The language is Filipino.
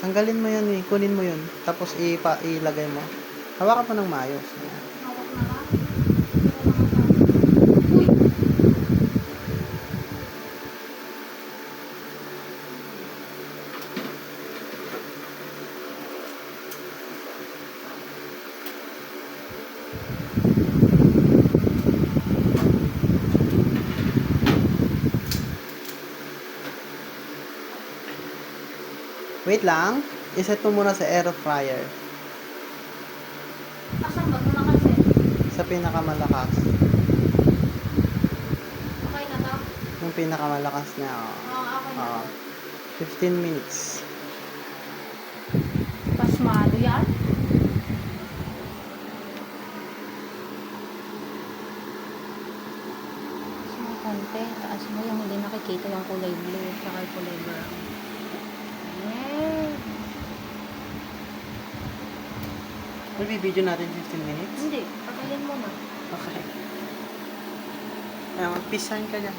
Tanggalin mo yun eh. Kunin mo yun. Tapos ilagay mo. Hawakan mo ng maayos. Hawak na lang. Uy! Wait lang. Iset mo muna sa air fryer. Asan ba? Muna kasi. Sa pinakamalakas. Okay na to? Yung pinakamalakas niya. Okay na Oo. to. 15 minutes. Pasmado yan? Taas mo konti. Taas mo yung hindi nakikita yung kulay blue. Saka yung kulay brown. Yay! Magbibideo natin 15 minutes? Hindi. Patayin mo na. Okay. Ayan, mag-peace sign ka dyan.